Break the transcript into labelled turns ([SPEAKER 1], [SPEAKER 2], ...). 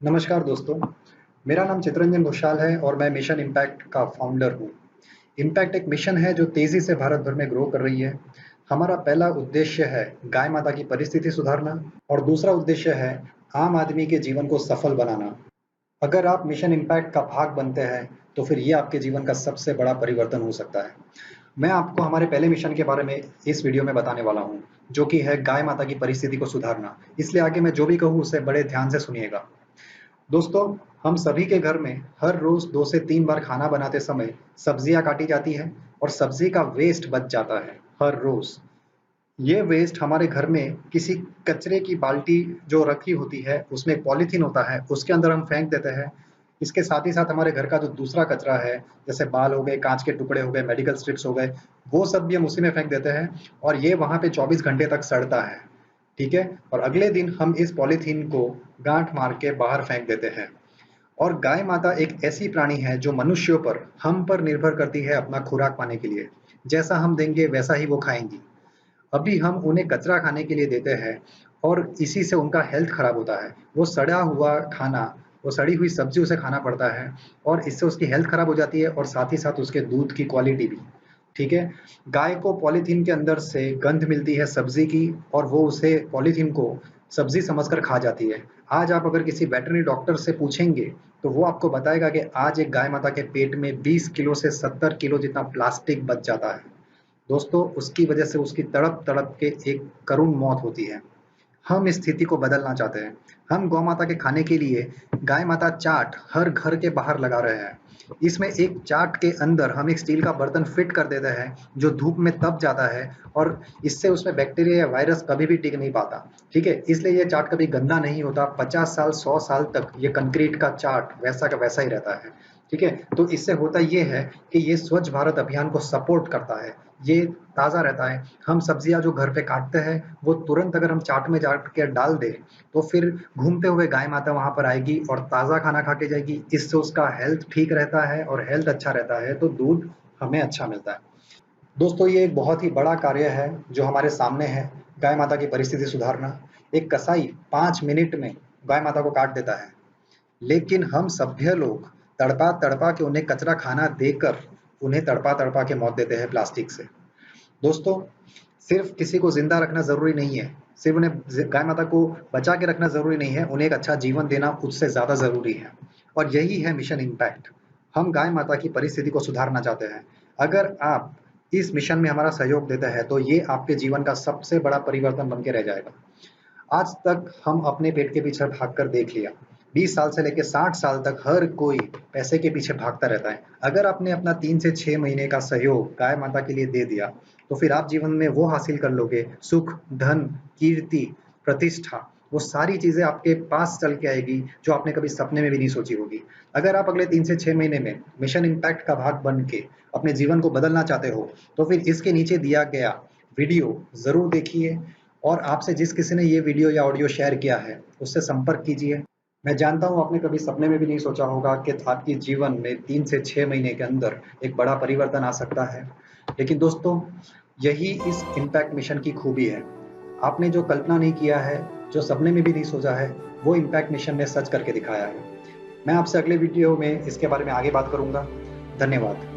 [SPEAKER 1] नमस्कार दोस्तों, मेरा नाम चितरंजन घोषाल है और मैं मिशन इम्पैक्ट का फाउंडर हूँ। इम्पैक्ट एक मिशन है जो तेज़ी से भारत भर में ग्रो कर रही है। हमारा पहला उद्देश्य है गाय माता की परिस्थिति सुधारना और दूसरा उद्देश्य है आम आदमी के जीवन को सफल बनाना। अगर आप मिशन इम्पैक्ट का भाग बनते हैं, तो फिर ये आपके जीवन का सबसे बड़ा परिवर्तन हो सकता है। मैं आपको हमारे पहले मिशन के बारे में इस वीडियो में बताने वाला हूँ, जो कि है गाय माता की परिस्थिति को सुधारना। इसलिए आगे मैं जो भी कहूँ उसे बड़े ध्यान से सुनिएगा। दोस्तों, हम सभी के घर में हर रोज 2 से 3 बार खाना बनाते समय सब्जियां काटी जाती हैं और सब्जी का वेस्ट बच जाता है हर रोज। ये वेस्ट हमारे घर में किसी कचरे की बाल्टी जो रखी होती है, उसमें एक पॉलीथीन होता है, उसके अंदर हम फेंक देते हैं। इसके साथ ही साथ हमारे घर का जो दूसरा कचरा है, जैसे बाल हो गए, कांच के टुकड़े हो गए, मेडिकल स्ट्रिप्स हो गए, वो सब भी हम उसी में फेंक देते हैं और ये वहाँ पे 24 घंटे तक सड़ता है। ठीक है? और अगले दिन हम इस पॉलीथीन को गांठ मार के बाहर फेंक देते हैं। और गाय माता एक ऐसी प्राणी है जो मनुष्यों पर, हम पर निर्भर करती है अपना खुराक पाने के लिए। जैसा हम देंगे वैसा ही वो खाएंगी। अभी हम उन्हें कचरा खाने के लिए देते हैं और इसी से उनका हेल्थ खराब होता है। वो सड़ा हुआ खाना, वो सड़ी हुई सब्जी उसे खाना पड़ता है और इससे उसकी हेल्थ खराब हो जाती है और साथ ही साथ उसके दूध की क्वालिटी भी। ठीक है? गाय को पॉलीथीन के अंदर से गंध मिलती है सब्जी की और वो उसे पॉलीथीन को सब्जी समझकर खा जाती है। आज आप अगर किसी वेटरनरी डॉक्टर से पूछेंगे, तो वो आपको बताएगा कि आज एक गाय माता के पेट में 20 किलो से 70 किलो जितना प्लास्टिक बच जाता है। दोस्तों, उसकी वजह से उसकी तड़प-तड़प के एक करुण मौत होती है। हम इस स्थिति को बदलना चाहते हैं। हम गौ माता के खाने के लिए गाय माता चाट हर घर के बाहर लगा रहे हैं। इसमें एक चाट के अंदर हम एक स्टील का बर्तन फिट कर देते हैं, जो धूप में तप जाता है और इससे उसमें बैक्टीरिया या वायरस कभी भी टिक नहीं पाता। ठीक है? इसलिए ये चाट कभी गंदा नहीं होता। 50 साल, 100 साल तक ये कंक्रीट का चाट वैसा का वैसा ही रहता है। ठीक है? तो इससे होता ये है कि ये स्वच्छ भारत अभियान को सपोर्ट करता है। ये ताज़ा रहता है। हम सब्जियाँ जो घर पे काटते हैं, वो तुरंत अगर हम चाट में जा के डाल दें, तो फिर घूमते हुए गाय माता वहाँ पर आएगी और ताज़ा खाना खा के जाएगी। इससे उसका हेल्थ ठीक रहता है और हेल्थ अच्छा रहता है, तो दूध हमें अच्छा मिलता है। दोस्तों, ये एक बहुत ही बड़ा कार्य है जो हमारे सामने है, गाय माता की परिस्थिति सुधारना। एक कसाई 5 मिनट में गाय माता को काट देता है, लेकिन हम सभ्य लोग तड़पा-तड़पा के उन्हें कचरा खाना देकर, उन्हें तड़पा-तड़पा के मौत देते हैं प्लास्टिक से। दोस्तों, सिर्फ किसी को ज़िंदा रखना ज़रूरी नहीं है, सिर्फ उन्हें गाय माता को बचा के रखना ज़रूरी नहीं है, उन्हें एक अच्छा जीवन देना उससे ज़्यादा ज़रूरी है। और यही है मिशन इम्पैक्ट। हम गाय माता की परिस्थिति को सुधारना चाहते हैं। अगर आप इस मिशन में हमारा सहयोग देते हैं, तो ये आपके जीवन का सबसे बड़ा परिवर्तन बन के रह जाएगा। आज तक हम अपने पेट के पीछे भागकर देख लिया। 20 साल से लेके 60 साल तक हर कोई पैसे के पीछे भागता रहता है। अगर आपने अपना 3 से 6 महीने का सहयोग गाय माता के लिए दे दिया, तो फिर आप जीवन में वो हासिल कर लोगे, सुख, धन, कीर्ति, प्रतिष्ठा, वो सारी चीज़ें आपके पास चल के आएगी, जो आपने कभी सपने में भी नहीं सोची होगी। अगर आप अगले 3 से 6 महीने में मिशन इम्पैक्ट का भाग बन के अपने जीवन को बदलना चाहते हो, तो फिर इसके नीचे दिया गया वीडियो ज़रूर देखिए और आपसे जिस किसी ने ये वीडियो या ऑडियो शेयर किया है, उससे संपर्क कीजिए। मैं जानता हूँ आपने कभी सपने में भी नहीं सोचा होगा कि आपके जीवन में 3 से 6 महीने के अंदर एक बड़ा परिवर्तन आ सकता है। लेकिन दोस्तों, यही इस इम्पैक्ट मिशन की खूबी है। आपने जो कल्पना नहीं किया है, जो सपने में भी नहीं सोचा है, वो इम्पैक्ट मिशन ने सच करके दिखाया है। मैं आपसे अगले वीडियो में इसके बारे में आगे बात करूँगा। धन्यवाद।